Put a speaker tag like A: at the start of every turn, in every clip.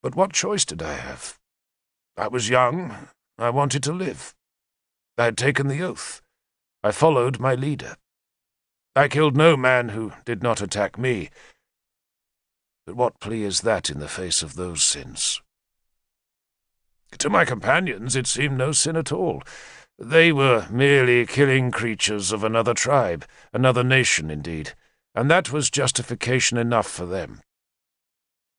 A: But what choice did I have? I was young. I wanted to live. I had taken the oath. I followed my leader. I killed no man who did not attack me. But what plea is that in the face of those sins? To my companions it seemed no sin at all. They were merely killing creatures of another tribe, another nation indeed, and that was justification enough for them.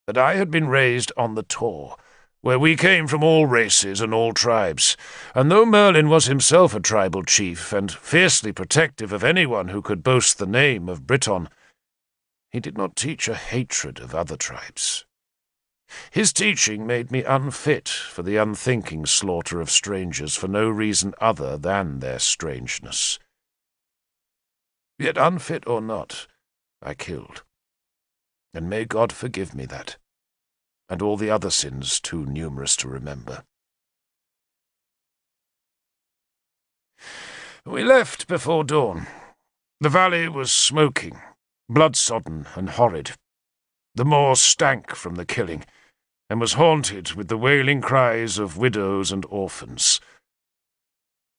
A: But I had been raised on the Tor, where we came from all races and all tribes, and though Merlin was himself a tribal chief and fiercely protective of anyone who could boast the name of Briton, he did not teach a hatred of other tribes. His teaching made me unfit for the unthinking slaughter of strangers for no reason other than their strangeness. Yet unfit or not, I killed. And may God forgive me that, and all the other sins too numerous to remember. We left before dawn. The valley was smoking, blood-sodden and horrid. The moor stank from the killing, and was haunted with the wailing cries of widows and orphans.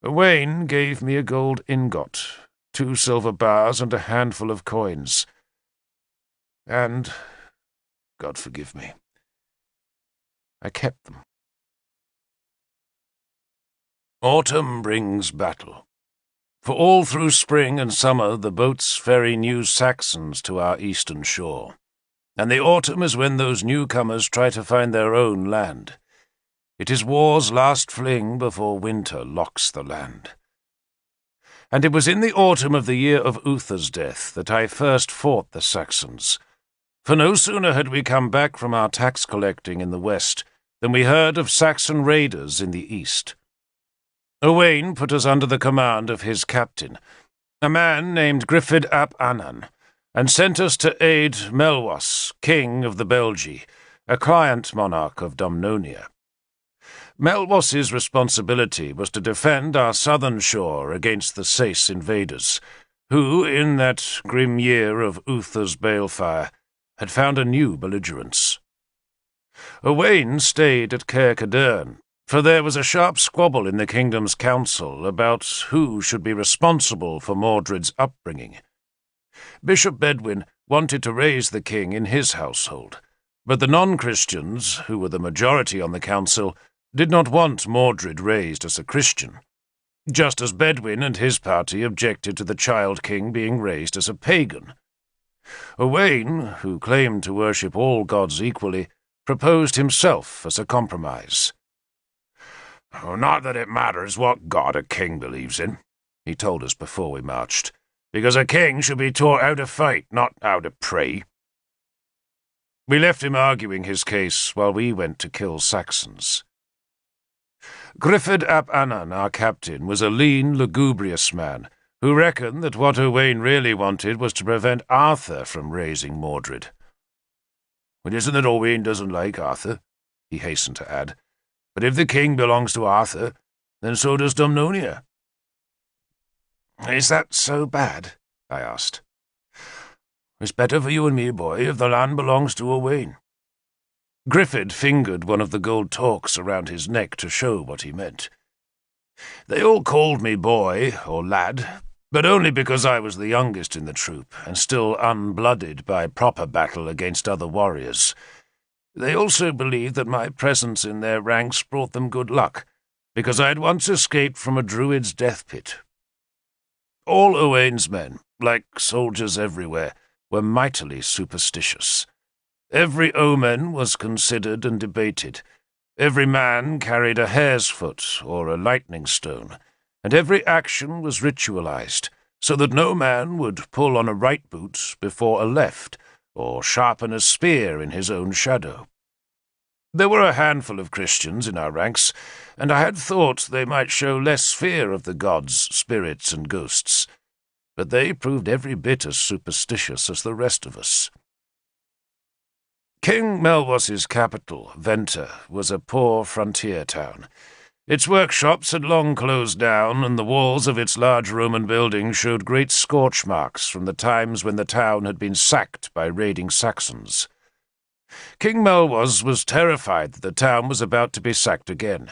A: Owain gave me a gold ingot, 2 silver bars, and a handful of coins. And, God forgive me, I kept them. Autumn brings battle. For all through spring and summer the boats ferry new Saxons to our eastern shore. And the autumn is when those newcomers try to find their own land. It is war's last fling before winter locks the land. And it was in the autumn of the year of Uther's death that I first fought the Saxons. For no sooner had we come back from our tax-collecting in the west than we heard of Saxon raiders in the east. Owain put us under the command of his captain, a man named Griffith ap Annan, and sent us to aid Melwas, king of the Belgi, a client monarch of Dumnonia. Melwas's responsibility was to defend our southern shore against the Sace invaders, who, in that grim year of Uther's balefire, had found a new belligerence. Owain stayed at Caer Cadern, for there was a sharp squabble in the kingdom's council about who should be responsible for Mordred's upbringing. Bishop Bedwin wanted to raise the king in his household, but the non-Christians, who were the majority on the council, did not want Mordred raised as a Christian, just as Bedwin and his party objected to the child king being raised as a pagan. Owain, who claimed to worship all gods equally, proposed himself as a compromise. "Not that it matters what god a king believes in," he told us before we marched, "because a king should be taught how to fight, not how to pray." We left him arguing his case while we went to kill Saxons. Griffith ap Annan, our captain, was a lean, lugubrious man who reckoned that what Owain really wanted was to prevent Arthur from raising Mordred. "It isn't that Owain doesn't like Arthur," he hastened to add, "but if the king belongs to Arthur, then so does Dumnonia." "Is that so bad?" I asked. "It's better for you and me, boy, if the land belongs to Owain." Griffith fingered one of the gold torques around his neck to show what he meant. They all called me boy or lad, but only because I was the youngest in the troop and still unblooded by proper battle against other warriors. They also believed that my presence in their ranks brought them good luck, because I had once escaped from a druid's death pit. All Owain's men, like soldiers everywhere, were mightily superstitious. Every omen was considered and debated. Every man carried a hare's foot or a lightning stone, and every action was ritualized, so that no man would pull on a right boot before a left, or sharpen a spear in his own shadow. There were a handful of Christians in our ranks, and I had thought they might show less fear of the gods, spirits, and ghosts, but they proved every bit as superstitious as the rest of us. King Melwas's capital, Venta, was a poor frontier town. Its workshops had long closed down, and the walls of its large Roman building showed great scorch marks from the times when the town had been sacked by raiding Saxons. King Melwas was terrified that the town was about to be sacked again.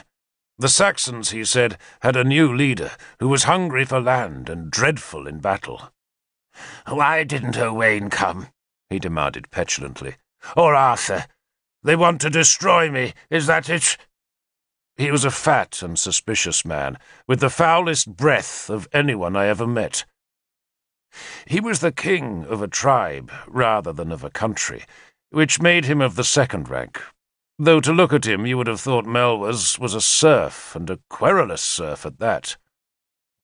A: The Saxons, he said, had a new leader who was hungry for land and dreadful in battle. "Why didn't Owain come?" he demanded petulantly. "Or Arthur? They want to destroy me, is that it?" He was a fat and suspicious man, with the foulest breath of anyone I ever met. He was the king of a tribe rather than of a country, which made him of the second rank, though to look at him you would have thought Melwas was a serf, and a querulous serf at that.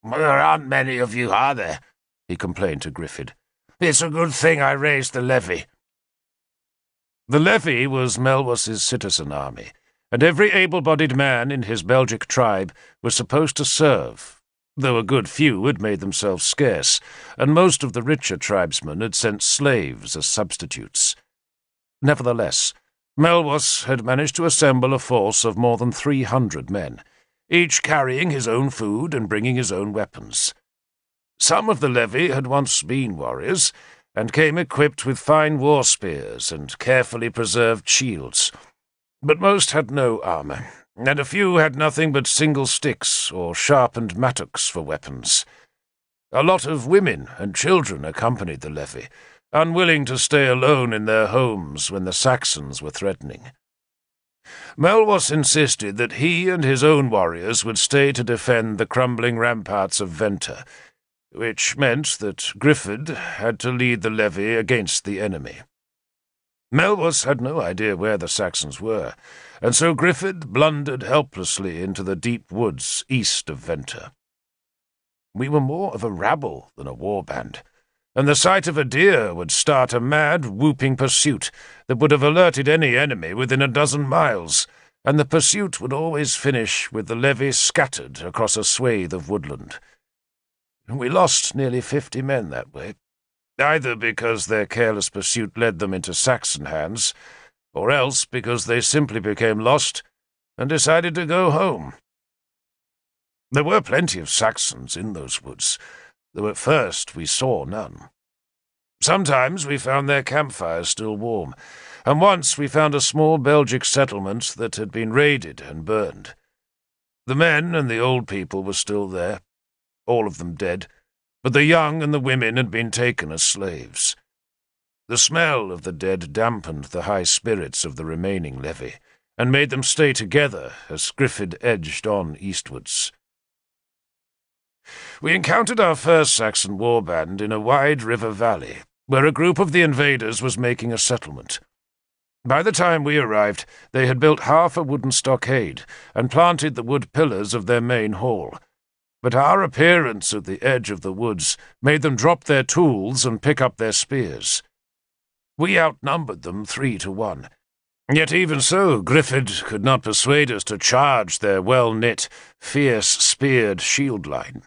A: "There aren't many of you, are there?" he complained to Griffith. "It's a good thing I raised the levy." The levy was Melwas's citizen army, and every able-bodied man in his Belgic tribe was supposed to serve, though a good few had made themselves scarce, and most of the richer tribesmen had sent slaves as substitutes. Nevertheless, Melwas had managed to assemble a force of more than 300 men, each carrying his own food and bringing his own weapons. Some of the levy had once been warriors, and came equipped with fine war spears and carefully preserved shields, but most had no armour, and a few had nothing but single sticks or sharpened mattocks for weapons. A lot of women and children accompanied the levy, unwilling to stay alone in their homes when the Saxons were threatening. Melwas insisted that he and his own warriors would stay to defend the crumbling ramparts of Venta, which meant that Griffith had to lead the levy against the enemy. Melwas had no idea where the Saxons were, and so Griffith blundered helplessly into the deep woods east of Venta. We were more of a rabble than a war band, and the sight of a deer would start a mad, whooping pursuit that would have alerted any enemy within a dozen miles, and the pursuit would always finish with the levy scattered across a swathe of woodland. We lost nearly 50 men that way, either because their careless pursuit led them into Saxon hands, or else because they simply became lost and decided to go home. There were plenty of Saxons in those woods, though at first we saw none. Sometimes we found their campfires still warm, and once we found a small Belgic settlement that had been raided and burned. The men and the old people were still there, all of them dead, but the young and the women had been taken as slaves. The smell of the dead dampened the high spirits of the remaining levy, and made them stay together as Griffith edged on eastwards. We encountered our first Saxon warband in a wide river valley, where a group of the invaders was making a settlement. By the time we arrived, they had built half a wooden stockade and planted the wood pillars of their main hall, but our appearance at the edge of the woods made them drop their tools and pick up their spears. We outnumbered them 3 to 1, yet even so Griffith could not persuade us to charge their well-knit, fierce, speared shield line.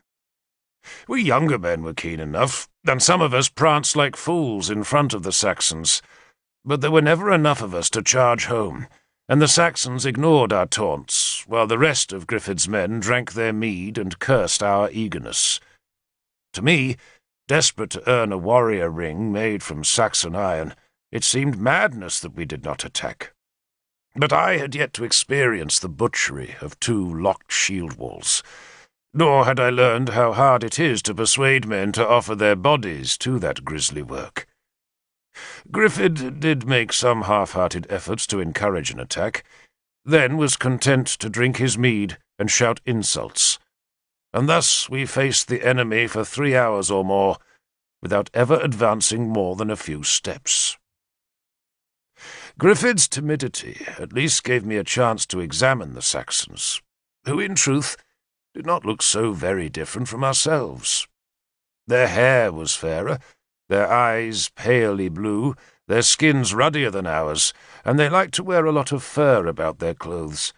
A: We younger men were keen enough, and some of us pranced like fools in front of the Saxons, but there were never enough of us to charge home, and the Saxons ignored our taunts, while the rest of Griffith's men drank their mead and cursed our eagerness. To me, desperate to earn a warrior ring made from Saxon iron, it seemed madness that we did not attack. But I had yet to experience the butchery of 2 locked shield walls, nor had I learned how hard it is to persuade men to offer their bodies to that grisly work. Griffith did make some half-hearted efforts to encourage an attack, then was content to drink his mead and shout insults, and thus we faced the enemy for 3 hours or more, without ever advancing more than a few steps. Griffith's timidity at least gave me a chance to examine the Saxons, who in truth did not look so very different from ourselves. Their hair was fairer, their eyes palely blue, their skins ruddier than ours, and they liked to wear a lot of fur about their clothes.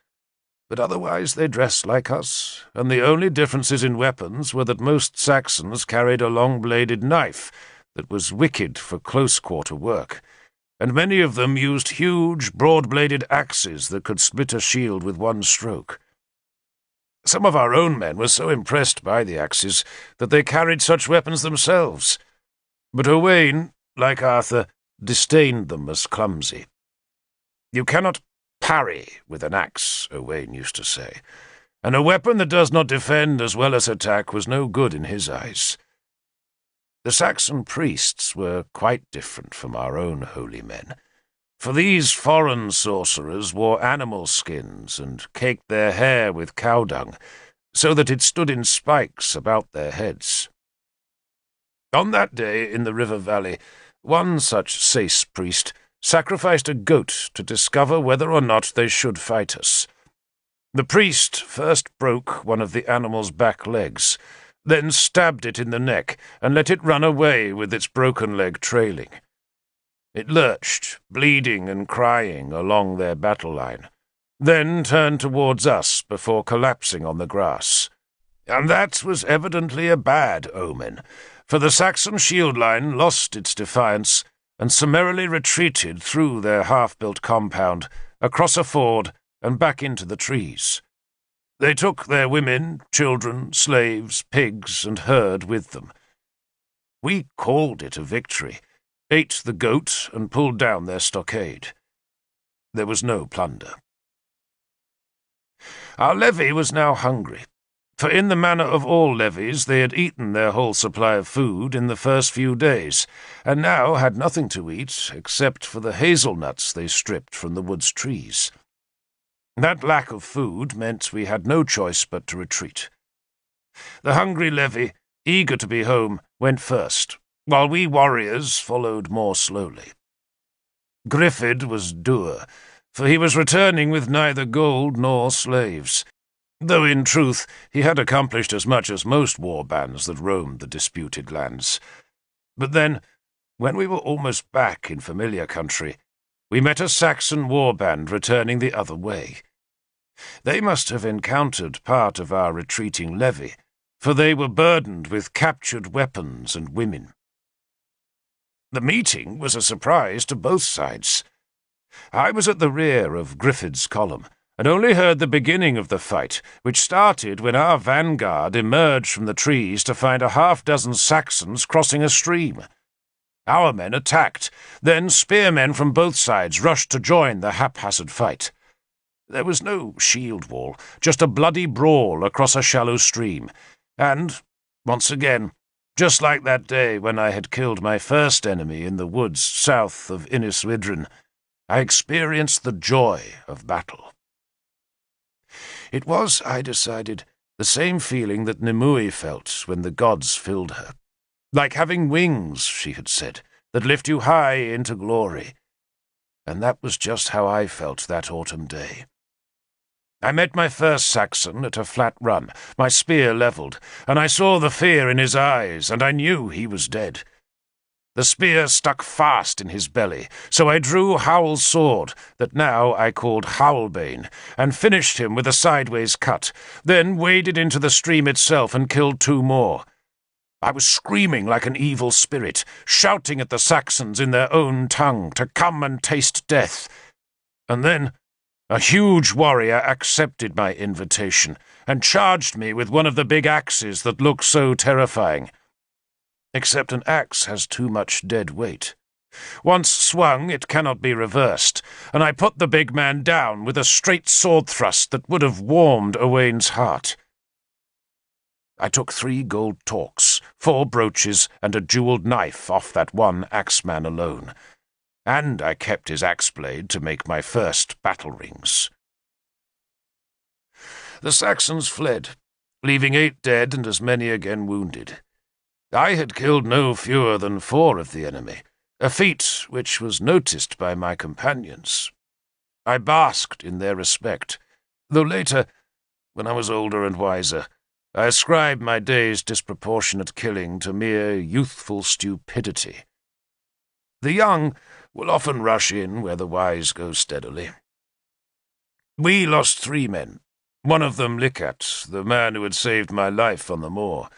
A: But otherwise they dressed like us, and the only differences in weapons were that most Saxons carried a long-bladed knife that was wicked for close-quarter work, and many of them used huge, broad-bladed axes that could split a shield with one stroke. Some of our own men were so impressed by the axes that they carried such weapons themselves, but Owain, like Arthur, disdained them as clumsy. You cannot parry with an axe, Owain used to say, and a weapon that does not defend as well as attack was no good in his eyes. The Saxon priests were quite different from our own holy men, for these foreign sorcerers wore animal skins and caked their hair with cow dung, so that it stood in spikes about their heads. On that day in the river valley, one such Sais priest sacrificed a goat to discover whether or not they should fight us. The priest first broke one of the animal's back legs, then stabbed it in the neck and let it run away with its broken leg trailing. It lurched, bleeding and crying, along their battle line, then turned towards us before collapsing on the grass. And that was evidently a bad omen, for the Saxon shield line lost its defiance and summarily retreated through their half-built compound, across a ford, and back into the trees. They took their women, children, slaves, pigs, and herd with them. We called it a victory, ate the goat, and pulled down their stockade. There was no plunder. Our levy was now hungry, for in the manner of all levies they had eaten their whole supply of food in the first few days, and now had nothing to eat except for the hazelnuts they stripped from the wood's trees. That lack of food meant we had no choice but to retreat. The hungry levy, eager to be home, went first, while we warriors followed more slowly. Griffith was dour, for he was returning with neither gold nor slaves, though in truth he had accomplished as much as most war bands that roamed the disputed lands. But then, when we were almost back in familiar country, we met a Saxon war band returning the other way. They must have encountered part of our retreating levy, for they were burdened with captured weapons and women. The meeting was a surprise to both sides. I was at the rear of Griffith's column, and only heard the beginning of the fight, which started when our vanguard emerged from the trees to find a half-dozen Saxons crossing a stream. Our men attacked, then spearmen from both sides rushed to join the haphazard fight. There was no shield wall, just a bloody brawl across a shallow stream, and, once again, just like that day when I had killed my first enemy in the woods south of Inniswydren, I experienced the joy of battle. It was, I decided, the same feeling that Nimue felt when the gods filled her. Like having wings, she had said, that lift you high into glory. And that was just how I felt that autumn day. I met my first Saxon at a flat run, my spear levelled, and I saw the fear in his eyes, and I knew he was dead. The spear stuck fast in his belly, so I drew Howl's sword, that now I called Howlbane, and finished him with a sideways cut, then waded into the stream itself and killed 2 more. I was screaming like an evil spirit, shouting at the Saxons in their own tongue to come and taste death. And then a huge warrior accepted my invitation and charged me with one of the big axes that looked so terrifying. Except an axe has too much dead weight. Once swung, it cannot be reversed, and I put the big man down with a straight sword thrust that would have warmed Owain's heart. I took 3 gold torques, 4 brooches, and a jewelled knife off that one axeman alone, and I kept his axe-blade to make my first battle rings. The Saxons fled, leaving 8 dead and as many again wounded. I had killed no fewer than 4 of the enemy, a feat which was noticed by my companions. I basked in their respect, though later, when I was older and wiser, I ascribed my day's disproportionate killing to mere youthful stupidity. The young will often rush in where the wise go steadily. We lost 3 men, one of them Licat, the man who had saved my life on the moor,